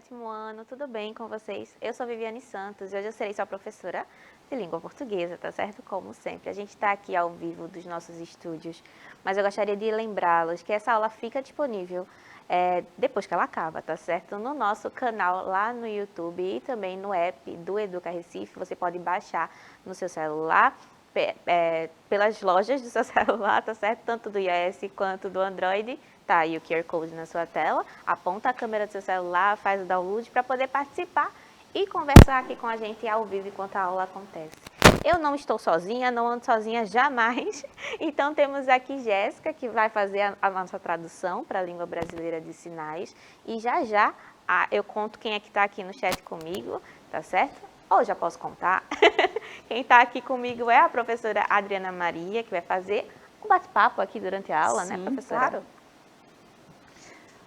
sétimo ano, tudo bem com vocês? Eu sou Viviane Santos e hoje eu serei sua professora de língua portuguesa, tá certo? Como sempre, a gente está aqui ao vivo dos nossos estúdios, mas eu gostaria de lembrá-los que essa aula fica disponível depois que ela acaba, tá certo? No nosso canal lá no YouTube e também no app do Educa Recife, você pode baixar no seu celular, pelas lojas do seu celular, tá certo? Tanto do iOS quanto do Android. Tá aí o QR Code na sua tela, aponta a câmera do seu celular, faz o download para poder participar e conversar aqui com a gente ao vivo enquanto a aula acontece. Eu não estou sozinha, não ando sozinha jamais, então temos aqui Jéssica, que vai fazer a nossa tradução para a língua brasileira de sinais, e já já eu conto quem é que está aqui no chat comigo, tá certo? Ou já posso contar? Quem está aqui comigo é a professora Adriana Maria, que vai fazer um bate-papo aqui durante a aula, Sim, né, professora? Claro.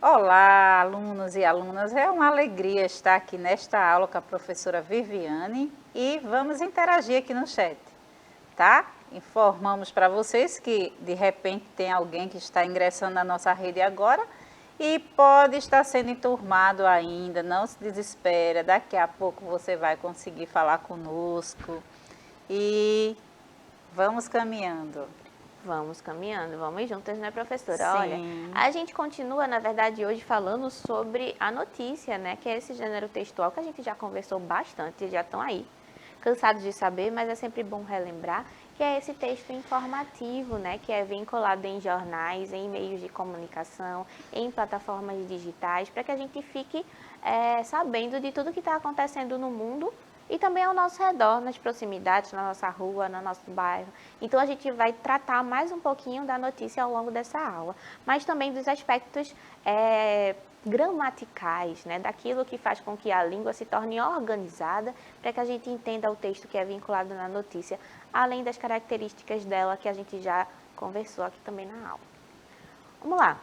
Olá, alunos e alunas. É uma alegria estar aqui nesta aula com a professora Viviane e vamos interagir aqui no chat, tá? Informamos para vocês que de repente tem alguém que está ingressando na nossa rede agora e pode estar sendo enturmado ainda, não se desespera, daqui a pouco você vai conseguir falar conosco e vamos caminhando. Vamos caminhando, vamos juntas, né, professora? Sim. Olha, a gente continua, na verdade, hoje falando sobre a notícia, né, que é esse gênero textual que a gente já conversou bastante, já estão aí, cansados de saber, mas é sempre bom relembrar que é esse texto informativo, né, que é vinculado em jornais, em meios de comunicação, em plataformas digitais, para que a gente fique sabendo de tudo que está acontecendo no mundo e também ao nosso redor, nas proximidades, na nossa rua, no nosso bairro. Então, a gente vai tratar mais um pouquinho da notícia ao longo dessa aula, mas também dos aspectos gramaticais, né, daquilo que faz com que a língua se torne organizada, para que a gente entenda o texto que é vinculado na notícia, além das características dela que a gente já conversou aqui também na aula. Vamos lá.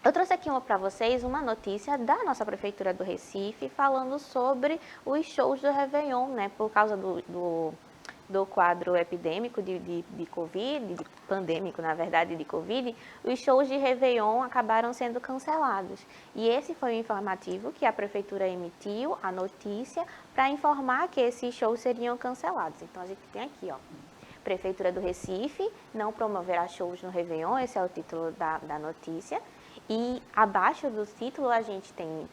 Eu trouxe aqui para vocês uma notícia da nossa Prefeitura do Recife, falando sobre os shows do Réveillon, né, por causa do quadro epidêmico de Covid, pandêmico, na verdade, de Covid, os shows de Réveillon acabaram sendo cancelados. E esse foi o informativo que a Prefeitura emitiu, a notícia, para informar que esses shows seriam cancelados. Então, a gente tem aqui, ó, Prefeitura do Recife não promoverá shows no Réveillon, esse é o título da notícia. E abaixo do título a gente tem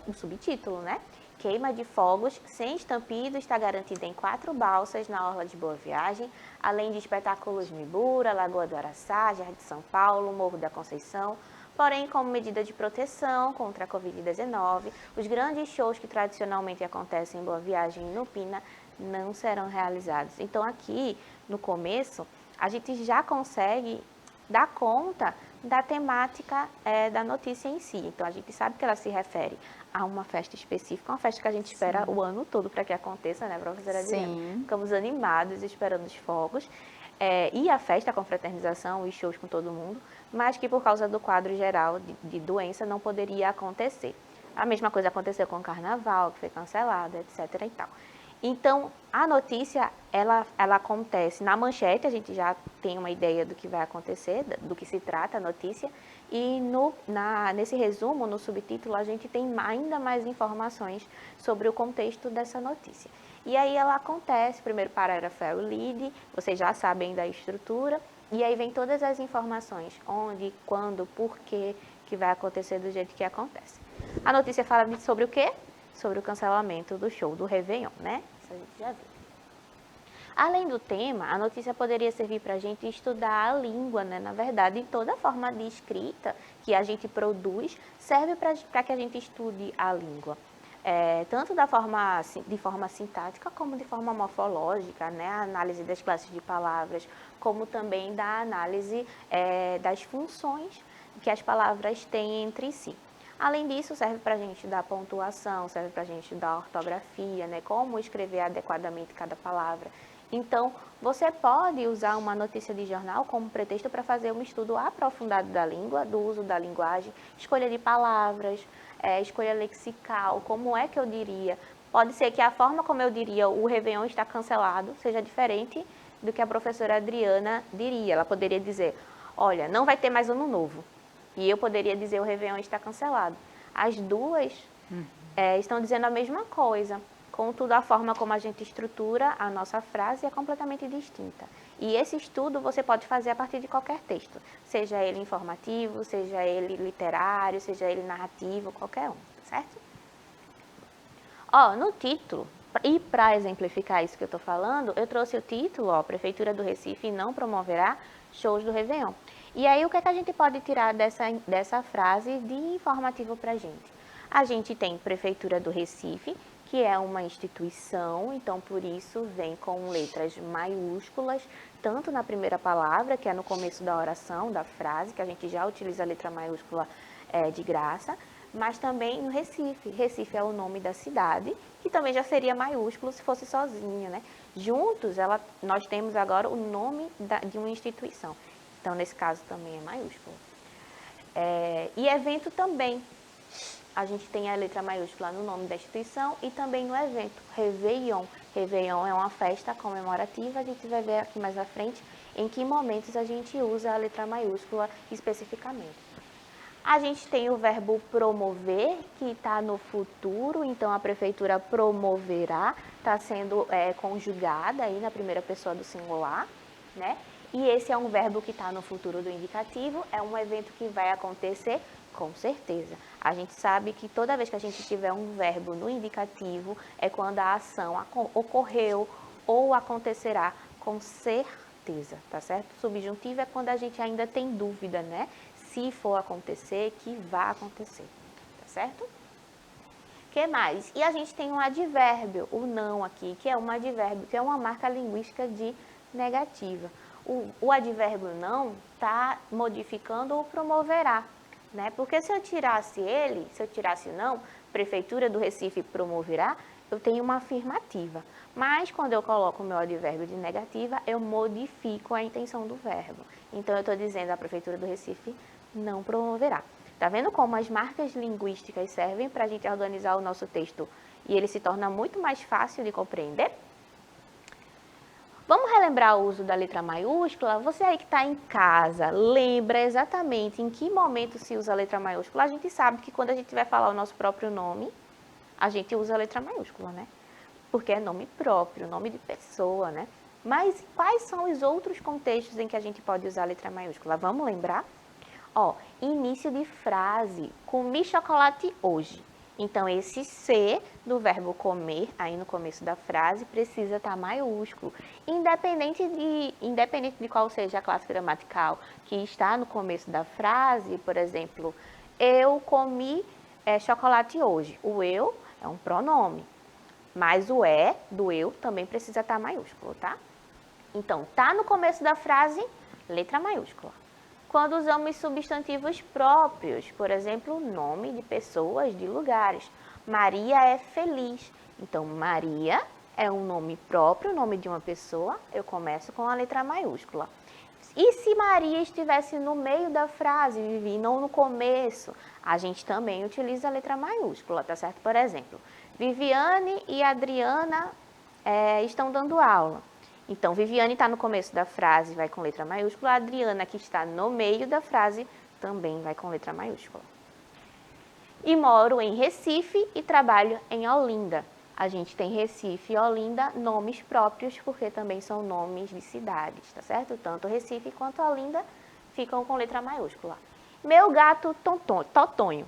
um subtítulo, né? Queima de fogos sem estampido está garantida em 4 balsas na Orla de Boa Viagem, além de espetáculos no Ibura, Lagoa do Araçá, Jardim de São Paulo, Morro da Conceição. Porém, como medida de proteção contra a Covid-19, os grandes shows que tradicionalmente acontecem em Boa Viagem e no Pina não serão realizados. Então, aqui, no começo, a gente já consegue dar conta da temática da notícia em si. Então, a gente sabe que ela se refere a uma festa específica, uma festa que a gente espera o ano todo para que aconteça, né, professora Adriana? Sim. Ficamos animados, esperando os fogos. E a festa, a confraternização, os shows com todo mundo, mas que por causa do quadro geral de doença não poderia acontecer. A mesma coisa aconteceu com o carnaval, que foi cancelado, etc. e tal. Então, a notícia, ela acontece na manchete, a gente já tem uma ideia do que vai acontecer, do que se trata a notícia, e nesse resumo, no subtítulo, a gente tem ainda mais informações sobre o contexto dessa notícia. E aí ela acontece, o primeiro parágrafo é o lead, vocês já sabem da estrutura, e aí vem todas as informações, onde, quando, por quê, que vai acontecer do jeito que acontece. A notícia fala sobre o quê? Sobre o cancelamento do show do Réveillon, né? Isso a gente já viu. Além do tema, a notícia poderia servir para a gente estudar a língua, né? Na verdade, toda forma de escrita que a gente produz serve para que a gente estude a língua. Tanto de forma sintática como de forma morfológica, né? A análise das classes de palavras, como também da análise das funções que as palavras têm entre si. Além disso, serve para a gente dar pontuação, serve para a gente dar ortografia, né? Como escrever adequadamente cada palavra. Então, você pode usar uma notícia de jornal como pretexto para fazer um estudo aprofundado da língua, do uso da linguagem, escolha de palavras, escolha lexical, como é que eu diria. Pode ser que a forma como eu diria o Réveillon está cancelado seja diferente do que a professora Adriana diria. Ela poderia dizer, olha, não vai ter mais ano novo. E eu poderia dizer o Réveillon está cancelado. As duas estão dizendo a mesma coisa. Contudo, a forma como a gente estrutura a nossa frase é completamente distinta. E esse estudo você pode fazer a partir de qualquer texto, seja ele informativo, seja ele literário, seja ele narrativo, qualquer um, certo? Ó, no título, e para exemplificar isso que eu estou falando, eu trouxe o título, ó, Prefeitura do Recife não promoverá shows do Réveillon. E aí, o que é que a gente pode tirar dessa frase de informativo para a gente? A gente tem Prefeitura do Recife, que é uma instituição, então por isso vem com letras maiúsculas, tanto na primeira palavra, que é no começo da oração, da frase, que a gente já utiliza a letra maiúscula de graça, mas também no Recife. Recife é o nome da cidade, que também já seria maiúsculo se fosse sozinho, né? Juntos, nós temos agora o nome de uma instituição. Então, nesse caso, também é maiúsculo. E evento também. A gente tem a letra maiúscula no nome da instituição e também no evento, Réveillon. Réveillon é uma festa comemorativa, a gente vai ver aqui mais à frente em que momentos a gente usa a letra maiúscula especificamente. A gente tem o verbo promover, que está no futuro, então a prefeitura promoverá, está sendo conjugada aí na primeira pessoa do singular, né? E esse é um verbo que está no futuro do indicativo, é um evento que vai acontecer com certeza. A gente sabe que toda vez que a gente tiver um verbo no indicativo, é quando a ação ocorreu ou acontecerá com certeza, tá certo? Subjuntivo é quando a gente ainda tem dúvida, né? Se for acontecer, que vai acontecer, tá certo? O que mais? E a gente tem um advérbio, o não aqui, que é um advérbio, que é uma marca linguística de negativa. O advérbio não está modificando o promoverá, né? Porque se eu tirasse não, Prefeitura do Recife promoverá, eu tenho uma afirmativa. Mas quando eu coloco o meu advérbio de negativa, eu modifico a intenção do verbo. Então, eu estou dizendo a Prefeitura do Recife não promoverá. Tá vendo como as marcas linguísticas servem para a gente organizar o nosso texto e ele se torna muito mais fácil de compreender? Vamos relembrar o uso da letra maiúscula? Você aí que está em casa, lembra exatamente em que momento se usa a letra maiúscula? A gente sabe que quando a gente vai falar o nosso próprio nome, a gente usa a letra maiúscula, né? Porque é nome próprio, nome de pessoa, né? Mas quais são os outros contextos em que a gente pode usar a letra maiúscula? Vamos lembrar? Ó, início de frase, comi chocolate hoje. Então, esse ser do verbo comer, aí no começo da frase, precisa estar maiúsculo. Independente de qual seja a classe gramatical que está no começo da frase, por exemplo, eu comi chocolate hoje. O eu é um pronome, mas o do eu também precisa estar maiúsculo, tá? Então, tá no começo da frase, letra maiúscula. Quando usamos substantivos próprios, por exemplo, nome de pessoas, de lugares. Maria é feliz. Então, Maria é um nome próprio, nome de uma pessoa. Eu começo com a letra maiúscula. E se Maria estivesse no meio da frase, Vivi, não no começo, a gente também utiliza a letra maiúscula, tá certo? Por exemplo, Viviane e Adriana estão dando aula. Então, Viviane está no começo da frase, vai com letra maiúscula. A Adriana, que está no meio da frase, também vai com letra maiúscula. E moro em Recife e trabalho em Olinda. A gente tem Recife e Olinda, nomes próprios, porque também são nomes de cidades, tá certo? Tanto Recife quanto Olinda ficam com letra maiúscula. Meu gato Totonho.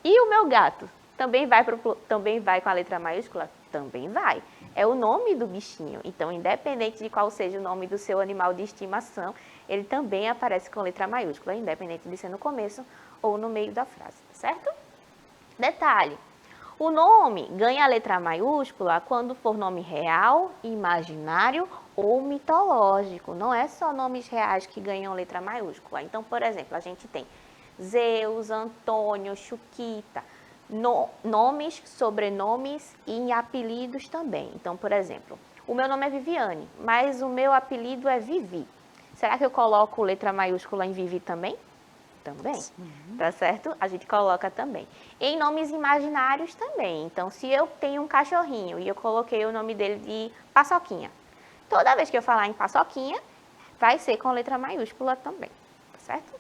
E o meu gato? Também vai com a letra maiúscula? Também vai. É o nome do bichinho. Então, independente de qual seja o nome do seu animal de estimação, ele também aparece com letra maiúscula, independente de ser no começo ou no meio da frase, certo? Detalhe, o nome ganha a letra maiúscula quando for nome real, imaginário ou mitológico. Não é só nomes reais que ganham letra maiúscula. Então, por exemplo, a gente tem Zeus, Antônio, Chuquita, nomes, sobrenomes e apelidos também. Então, por exemplo, o meu nome é Viviane, mas o meu apelido é Vivi. Será que eu coloco letra maiúscula em Vivi também? Também, tá certo? A gente coloca também. Em nomes imaginários também. Então, se eu tenho um cachorrinho e eu coloquei o nome dele de Paçoquinha, toda vez que eu falar em Paçoquinha, vai ser com letra maiúscula também, tá certo?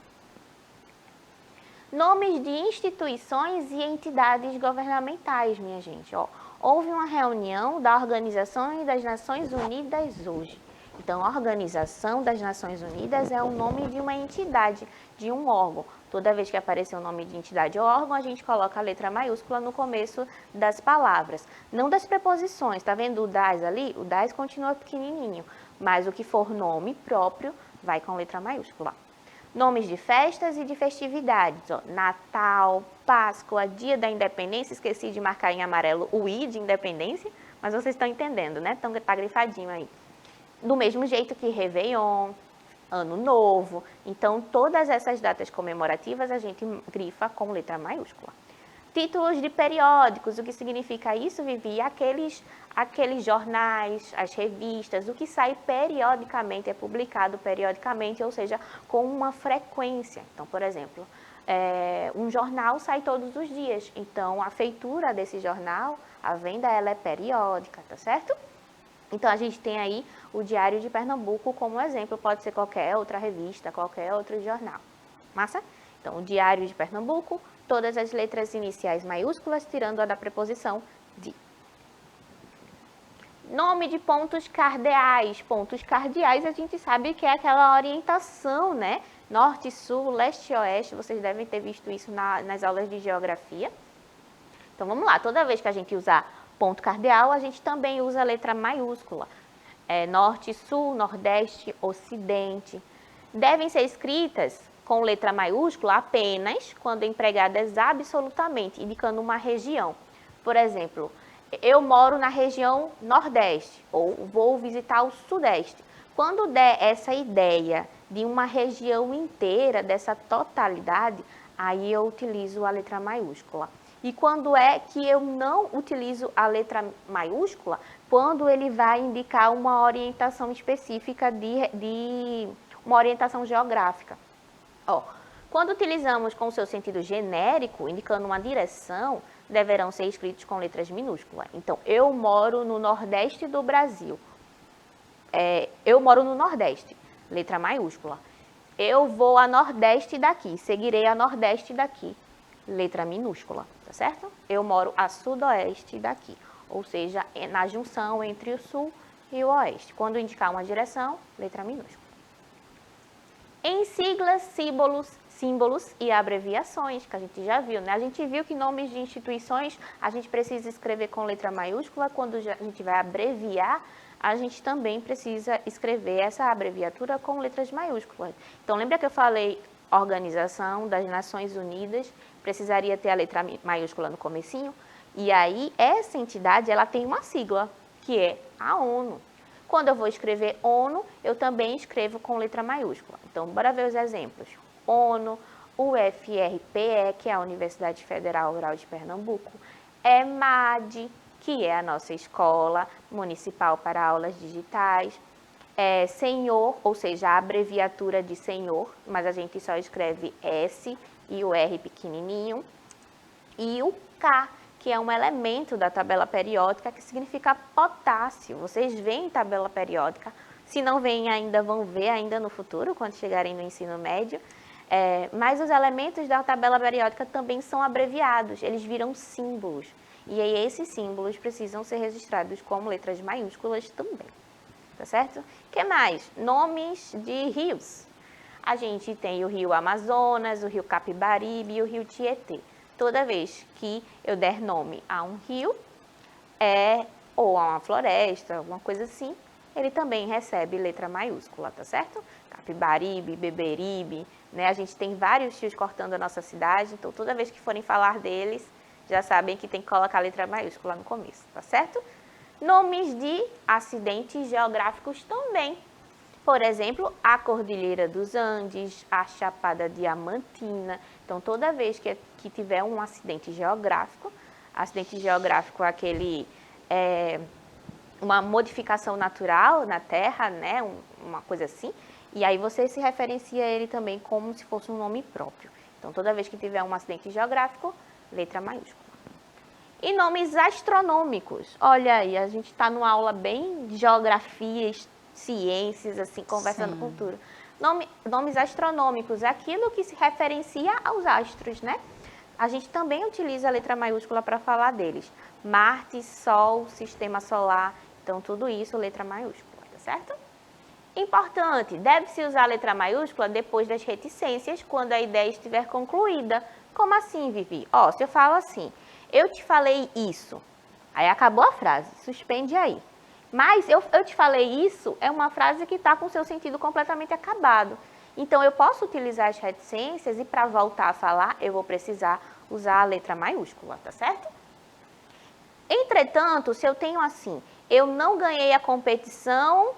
Nomes de instituições e entidades governamentais, minha gente. Ó, houve uma reunião da Organização das Nações Unidas hoje. Então, a Organização das Nações Unidas é o nome de uma entidade, de um órgão. Toda vez que aparecer o nome de entidade ou órgão, a gente coloca a letra maiúscula no começo das palavras. Não das preposições, tá vendo o das ali? O das continua pequenininho, mas o que for nome próprio vai com letra maiúscula. Nomes de festas e de festividades, ó, Natal, Páscoa, Dia da Independência, esqueci de marcar em amarelo o I de independência, mas vocês estão entendendo, né? Então tá grifadinho aí. Do mesmo jeito que Réveillon, Ano Novo. Então, todas essas datas comemorativas a gente grifa com letra maiúscula. Títulos de periódicos, o que significa isso, Vivi? Aqueles jornais, as revistas, o que sai periodicamente, é publicado periodicamente, ou seja, com uma frequência. Então, por exemplo, um jornal sai todos os dias. Então, a feitura desse jornal, a venda, ela é periódica, tá certo? Então, a gente tem aí o Diário de Pernambuco como exemplo, pode ser qualquer outra revista, qualquer outro jornal. Massa? Então, o Diário de Pernambuco, todas as letras iniciais maiúsculas, tirando a da preposição de. Nome de pontos cardeais. Pontos cardeais a gente sabe que é aquela orientação, né? Norte, sul, leste e oeste, vocês devem ter visto isso nas aulas de geografia. Então, vamos lá, toda vez que a gente usar ponto cardeal, a gente também usa a letra maiúscula. Norte, sul, nordeste, ocidente. Devem ser escritas com letra maiúscula apenas quando empregadas absolutamente, indicando uma região. Por exemplo, eu moro na região nordeste, ou vou visitar o sudeste. Quando der essa ideia de uma região inteira, dessa totalidade, aí eu utilizo a letra maiúscula. E quando é que eu não utilizo a letra maiúscula? Quando ele vai indicar uma orientação específica de uma orientação geográfica. Ó, quando utilizamos com o seu sentido genérico, indicando uma direção, deverão ser escritos com letras minúsculas. Então, eu moro no Nordeste do Brasil. Eu moro no Nordeste, letra maiúscula. Eu vou a Nordeste daqui, seguirei a Nordeste daqui, letra minúscula, tá certo? Eu moro a Sudoeste daqui, ou seja, na junção entre o Sul e o Oeste. Quando indicar uma direção, letra minúscula. Em siglas, símbolos e abreviações, que a gente já viu, né? A gente viu que nomes de instituições a gente precisa escrever com letra maiúscula, quando a gente vai abreviar, a gente também precisa escrever essa abreviatura com letras maiúsculas. Então, lembra que eu falei Organização das Nações Unidas, precisaria ter a letra maiúscula no comecinho? E aí, essa entidade, ela tem uma sigla, que é a ONU. Quando eu vou escrever ONU, eu também escrevo com letra maiúscula. Então, bora ver os exemplos. ONU, UFRPE, que é a Universidade Federal Rural de Pernambuco, EMAD, que é a nossa escola municipal para aulas digitais, Senhor, ou seja, a abreviatura de Senhor, mas a gente só escreve S e o R pequenininho, e o K, que é um elemento da tabela periódica que significa potássio. Vocês veem tabela periódica, se não veem ainda, vão ver ainda no futuro, quando chegarem no ensino médio. Mas os elementos da tabela periódica também são abreviados, eles viram símbolos. E aí esses símbolos precisam ser registrados como letras maiúsculas também. Tá certo? O que mais? Nomes de rios. A gente tem o rio Amazonas, o rio Capibaribe e o rio Tietê. Toda vez que eu der nome a um rio, ou a uma floresta, alguma coisa assim, ele também recebe letra maiúscula, tá certo? Capibaribe, Beberibe, né? A gente tem vários rios cortando a nossa cidade, então toda vez que forem falar deles, já sabem que tem que colocar a letra maiúscula no começo, tá certo? Nomes de acidentes geográficos também. Por exemplo, a Cordilheira dos Andes, a Chapada Diamantina. Então, toda vez que tiver um acidente geográfico é uma modificação natural na Terra, né? Uma coisa assim. E aí você se referencia a ele também como se fosse um nome próprio. Então, toda vez que tiver um acidente geográfico, letra maiúscula. E nomes astronômicos. Olha aí, a gente está numa aula bem de geografia, ciências, assim, conversando com tudo. Nomes astronômicos, aquilo que se referencia aos astros, né? A gente também utiliza a letra maiúscula para falar deles. Marte, Sol, Sistema Solar, então tudo isso letra maiúscula, tá certo? Importante, deve-se usar a letra maiúscula depois das reticências, quando a ideia estiver concluída. Como assim, Vivi? Ó, se eu falo assim, eu te falei isso, aí acabou a frase, suspende aí. Mas eu te falei isso é uma frase que está com seu sentido completamente acabado. Então, eu posso utilizar as reticências e para voltar a falar, eu vou precisar usar a letra maiúscula, tá certo? Entretanto, se eu tenho assim, eu não ganhei a competição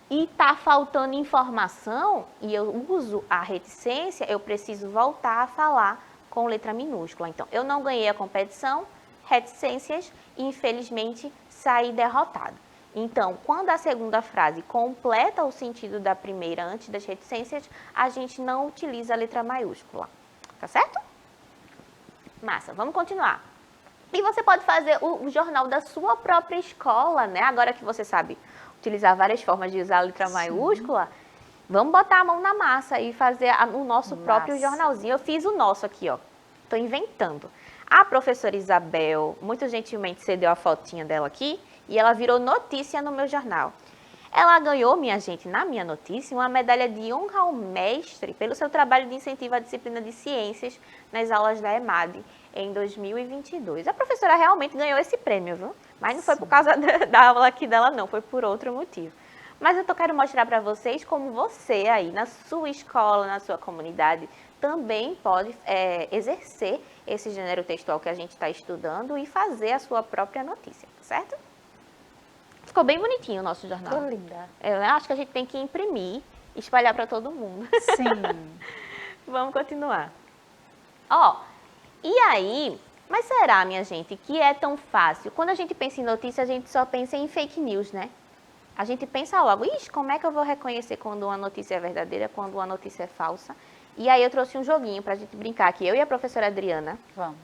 e está faltando informação e eu uso a reticência, eu preciso voltar a falar com letra minúscula. Então, eu não ganhei a competição, reticências e, infelizmente, saí derrotado. Então, quando a segunda frase completa o sentido da primeira antes das reticências, a gente não utiliza a letra maiúscula. Tá certo? Massa, vamos continuar. E você pode fazer o jornal da sua própria escola, né? Agora que você sabe utilizar várias formas de usar a letra maiúscula, vamos botar a mão na massa e fazer o nosso próprio jornalzinho. Eu fiz o nosso aqui, ó. Tô inventando. A professora Isabel, muito gentilmente cedeu a fotinha dela aqui e ela virou notícia no meu jornal. Ela ganhou, minha gente, na minha notícia, uma medalha de honra ao mestre pelo seu trabalho de incentivo à disciplina de ciências nas aulas da EMAD em 2022. A professora realmente ganhou esse prêmio, viu? Mas não foi por causa da aula aqui dela, não, foi por outro motivo. Mas eu quero mostrar para vocês como você aí, na sua escola, na sua comunidade, também pode exercer esse gênero textual que a gente está estudando e fazer a sua própria notícia, certo? Ficou bem bonitinho o nosso jornal. Ficou linda. Eu acho que a gente tem que imprimir e espalhar para todo mundo. Sim. Vamos continuar. Ó, e aí, mas será, minha gente, que é tão fácil? Quando a gente pensa em notícia, a gente só pensa em fake news, né? A gente pensa logo, ixi, como é que eu vou reconhecer quando uma notícia é verdadeira, quando uma notícia é falsa? E aí eu trouxe um joguinho para a gente brincar aqui, eu e a professora Adriana. Vamos.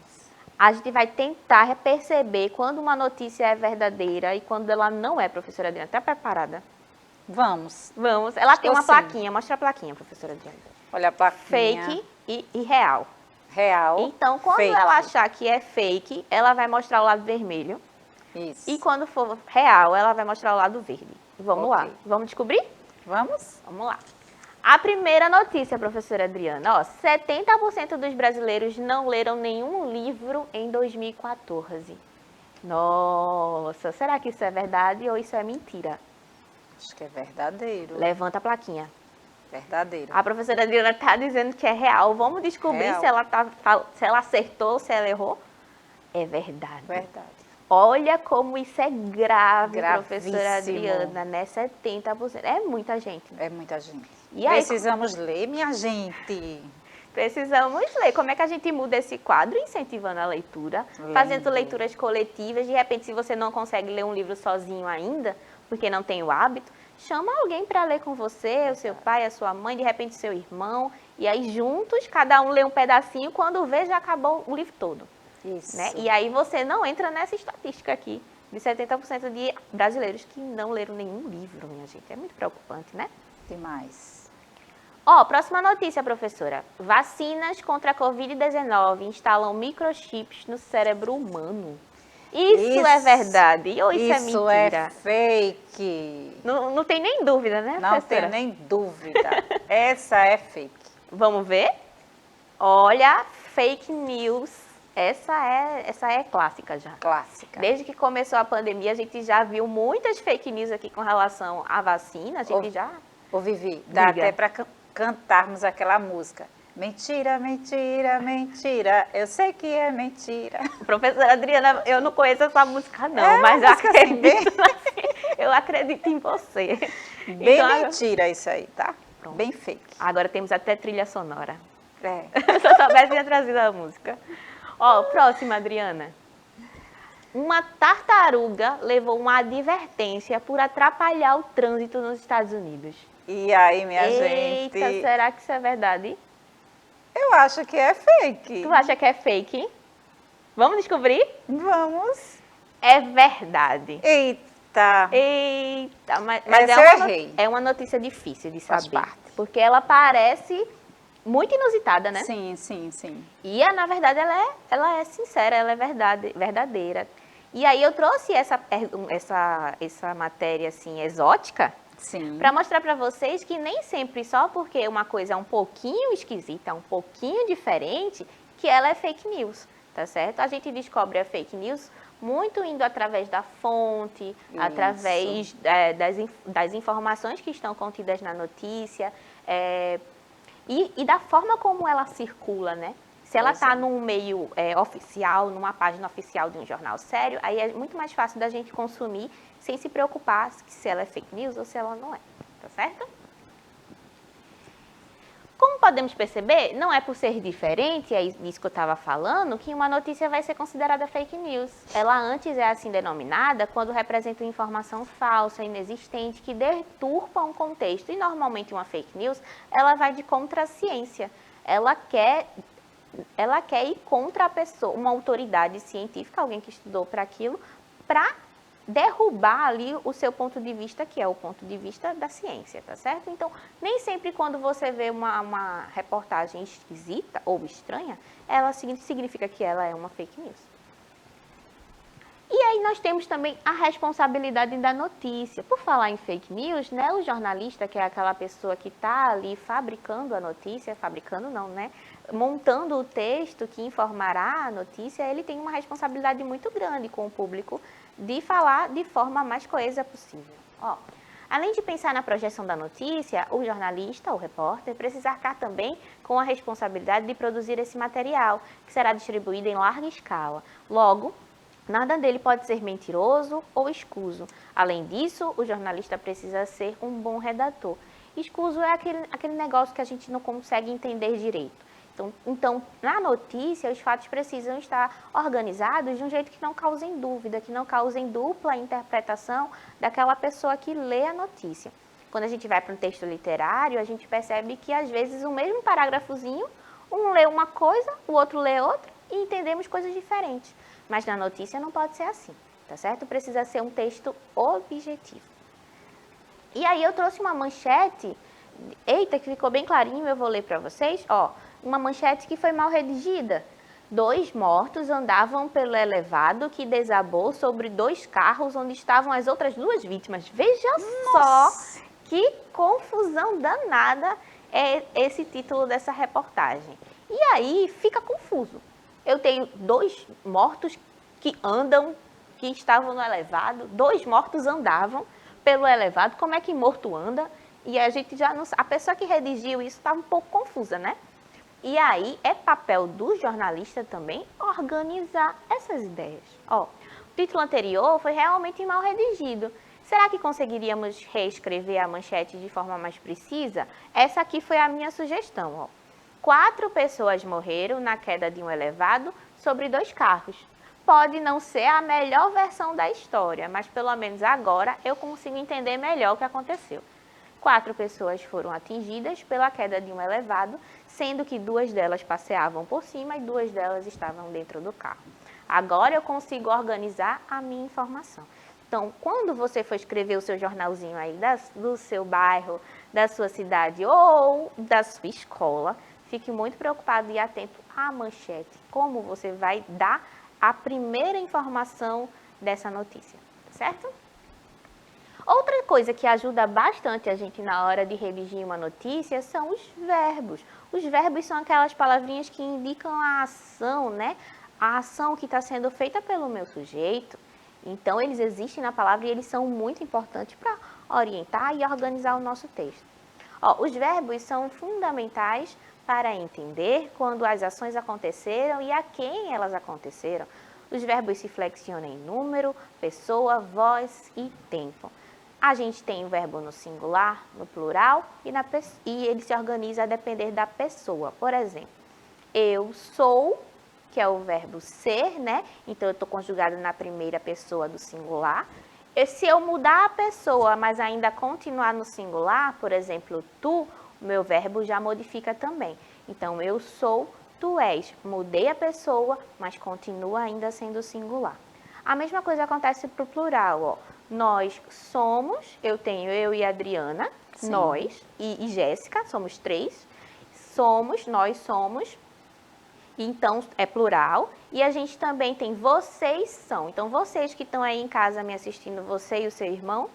A gente vai tentar perceber quando uma notícia é verdadeira e quando ela não é, professora Adriana. Está preparada? Vamos. Vamos. Ela tem uma sim. plaquinha. Mostra a plaquinha, professora Adriana. Olha a plaquinha. Fake e real. Real. Então, quando fake. ela achar que é fake, ela vai mostrar o lado vermelho. Isso. E quando for real, ela vai mostrar o lado verde. Vamos lá. Ok. Vamos descobrir? Vamos? Vamos lá. A primeira notícia, professora Adriana, ó, 70% dos brasileiros não leram nenhum livro em 2014. Nossa, será que isso é verdade ou isso é mentira? Acho que é verdadeiro. Levanta a plaquinha. Verdadeiro. A professora Adriana está dizendo que é real. Vamos descobrir Real. se ela acertou, se ela errou. É verdade. Verdade. Olha como isso é grave, Gravíssimo. professora Adriana, né? 70%. É muita gente. É muita gente. E aí, Precisamos ler, minha gente. precisamos ler. Como é que a gente muda esse quadro? Incentivando a leitura, fazendo leituras coletivas. De repente, se você não consegue ler um livro sozinho ainda, porque não tem o hábito, chama alguém para ler com você, o seu pai, a sua mãe, de repente seu irmão. E aí, juntos, cada um lê um pedacinho. Quando vê, já acabou o livro todo. Isso. Né? E aí você não entra nessa estatística aqui de 70% de brasileiros que não leram nenhum livro, minha gente. É muito preocupante, né? Demais. Ó, próxima notícia, professora. Vacinas contra a Covid-19 instalam microchips no cérebro humano. Isso é verdade ou isso é mentira? É fake. Não tem nem dúvida, né, Não professora? tenho nem dúvida. Essa é fake. Vamos ver? Olha, fake news. Essa é clássica já. Clássica. Desde que começou a pandemia, a gente já viu muitas fake news aqui com relação à vacina. A gente já... Ô, Vivi, dá Diga. até para cantarmos aquela música. Mentira, mentira, mentira. Eu sei que é mentira. Professora Adriana, eu não conheço essa música não, É mas uma eu música assim, acredito, eu acredito em você. Bem Então, mentira isso aí, tá? Pronto. Bem fake. Agora temos até trilha sonora. É. Se eu soubesse, tinha trazido a música. Ó, próxima, Adriana. Uma tartaruga levou uma advertência por atrapalhar o trânsito nos Estados Unidos. E aí, minha Eita, gente? será que isso é verdade? Eu acho que é fake. Tu acha que é fake? Vamos descobrir? Vamos. É verdade. Eita. Eita! Eita, mas eu errei. É uma notícia difícil de Faz saber. parte. Porque ela parece muito inusitada, né? Sim, sim, sim. E, na verdade, ela é sincera, ela é verdadeira. E aí eu trouxe essa matéria, assim, exótica, Sim. para mostrar para vocês que nem sempre só porque uma coisa é um pouquinho esquisita, um pouquinho diferente, que ela é fake news, tá certo? A gente descobre a fake news muito indo através da fonte, através das informações que estão contidas na notícia, e da forma como ela circula, né? Se ela está num meio oficial, numa página oficial de um jornal sério, aí é muito mais fácil da gente consumir sem se preocupar se ela é fake news ou se ela não é, tá certo? Como podemos perceber, não é por ser diferente, é isso que eu estava falando, que uma notícia vai ser considerada fake news. Ela antes é assim denominada quando representa uma informação falsa, inexistente, que deturpa um contexto. E normalmente uma fake news, ela vai de contra a ciência. Ela quer ir contra a pessoa, uma autoridade científica, alguém que estudou para aquilo, para derrubar ali o seu ponto de vista, que é o ponto de vista da ciência, tá certo? Então, nem sempre quando você vê uma reportagem esquisita ou estranha, ela significa que ela é uma fake news. E aí nós temos também a responsabilidade da notícia. Por falar em fake news, né, o jornalista, que é aquela pessoa que está ali fabricando a notícia, fabricando não, né, montando o texto que informará a notícia, ele tem uma responsabilidade muito grande com o público de falar de forma mais coesa possível. Ó, além de pensar na projeção da notícia, o jornalista, o repórter, precisa arcar também com a responsabilidade de produzir esse material, que será distribuído em larga escala. Logo, nada dele pode ser mentiroso ou escuso. Além disso, o jornalista precisa ser um bom redator. Escuso é aquele negócio que a gente não consegue entender direito. Então, na notícia, os fatos precisam estar organizados de um jeito que não causem dúvida, que não causem dupla interpretação daquela pessoa que lê a notícia. Quando a gente vai para um texto literário, a gente percebe que, às vezes, o mesmo parágrafozinho, um lê uma coisa, o outro lê outra, e entendemos coisas diferentes. Mas na notícia não pode ser assim, tá certo? Precisa ser um texto objetivo. E aí eu trouxe uma manchete, eita, que ficou bem clarinho, eu vou ler para vocês, ó. Uma manchete que foi mal redigida. 2 mortos andavam pelo elevado que desabou sobre 2 carros onde estavam as outras 2 vítimas. Veja só que confusão danada é esse título dessa reportagem. E aí fica confuso. Eu tenho 2 mortos que estavam no elevado, 2 mortos andavam pelo elevado. Como é que morto anda? E a gente já não sabe. A pessoa que redigiu isso estava um pouco confusa, né? E aí é papel do jornalista também organizar essas ideias. Ó, o título anterior foi realmente mal redigido. Será que conseguiríamos reescrever a manchete de forma mais precisa? Essa aqui foi a minha sugestão. Ó. 4 pessoas morreram na queda de um elevado sobre 2 carros. Pode não ser a melhor versão da história, mas pelo menos agora eu consigo entender melhor o que aconteceu. 4 pessoas foram atingidas pela queda de um elevado, sendo que 2 delas passeavam por cima e 2 delas estavam dentro do carro. Agora eu consigo organizar a minha informação. Então, quando você for escrever o seu jornalzinho aí do seu bairro, da sua cidade ou da sua escola, fique muito preocupado e atento à manchete, como você vai dar a primeira informação dessa notícia, certo? Outra coisa que ajuda bastante a gente na hora de redigir uma notícia são os verbos. Os verbos são aquelas palavrinhas que indicam a ação, né? A ação que está sendo feita pelo meu sujeito. Então, eles existem na palavra e eles são muito importantes para orientar e organizar o nosso texto. Ó, os verbos são fundamentais para entender quando as ações aconteceram e a quem elas aconteceram. Os verbos se flexionam em número, pessoa, voz e tempo. A gente tem o verbo no singular, no plural e ele se organiza a depender da pessoa. Por exemplo, eu sou, que é o verbo ser, né? Então, eu estou conjugado na primeira pessoa do singular. E se eu mudar a pessoa, mas ainda continuar no singular, por exemplo, tu, o meu verbo já modifica também. Então, eu sou, tu és. Mudei a pessoa, mas continua ainda sendo singular. A mesma coisa acontece para o plural, ó. Nós somos, eu e a Adriana, Sim. nós e Jéssica, somos 3. Somos, nós somos, então é plural. E a gente também tem vocês são. Então, vocês que estão aí em casa me assistindo, você e o seu irmão,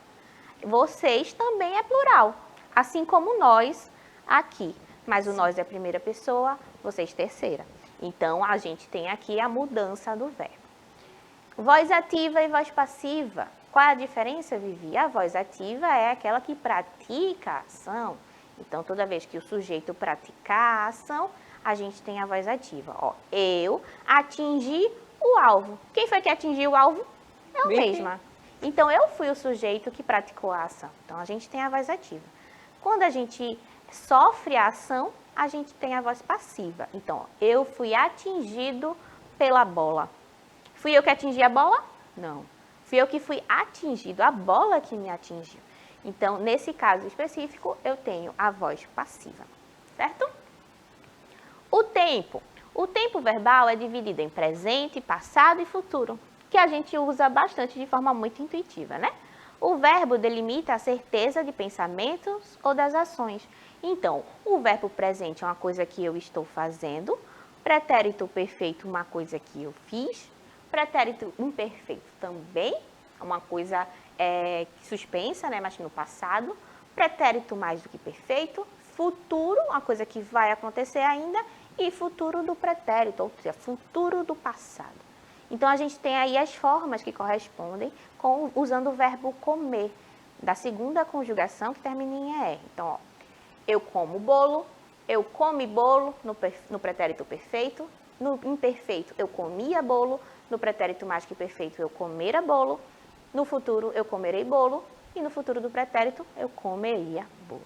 vocês também é plural. Assim como nós aqui. Mas o nós é a primeira pessoa, vocês terceira. Então, a gente tem aqui a mudança do verbo. Voz ativa e voz passiva. Qual é a diferença, Vivi? A voz ativa é aquela que pratica a ação. Então, toda vez que o sujeito praticar a ação, a gente tem a voz ativa. Ó, eu atingi o alvo. Quem foi que atingiu o alvo? Eu mesma. Então, eu fui o sujeito que praticou a ação. Então, a gente tem a voz ativa. Quando a gente sofre a ação, a gente tem a voz passiva. Então, ó, eu fui atingido pela bola. Fui eu que atingi a bola? Não. Fui eu que fui atingido, a bola que me atingiu. Então, nesse caso específico, eu tenho a voz passiva, certo? O tempo. O tempo verbal é dividido em presente, passado e futuro, que a gente usa bastante de forma muito intuitiva, né? O verbo delimita a certeza de pensamentos ou das ações. Então, o verbo presente é uma coisa que eu estou fazendo, pretérito perfeito uma coisa que eu fiz, pretérito imperfeito também, é uma coisa suspensa, né, mas no passado. Pretérito mais do que perfeito. Futuro, uma coisa que vai acontecer ainda. E futuro do pretérito, ou seja, futuro do passado. Então, a gente tem aí as formas que correspondem usando o verbo comer, da segunda conjugação que termina em ER. Então, ó, eu como bolo, eu come bolo no pretérito perfeito. No imperfeito, eu comia bolo. No pretérito mais que perfeito, eu comera bolo. No futuro, eu comerei bolo. E no futuro do pretérito, eu comeria bolo.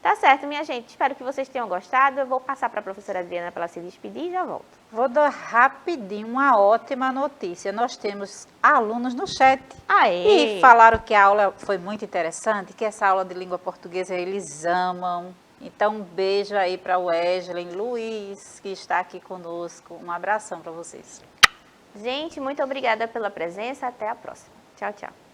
Tá certo, minha gente? Espero que vocês tenham gostado. Eu vou passar para a professora Adriana para ela se despedir e já volto. Vou dar rapidinho uma ótima notícia. Nós temos alunos no chat. Aê! E falaram que a aula foi muito interessante, que essa aula de língua portuguesa eles amam. Então, um beijo aí para o Wesley, Luiz, que está aqui conosco. Um abração para vocês. Gente, muito obrigada pela presença. Até a próxima. Tchau, tchau.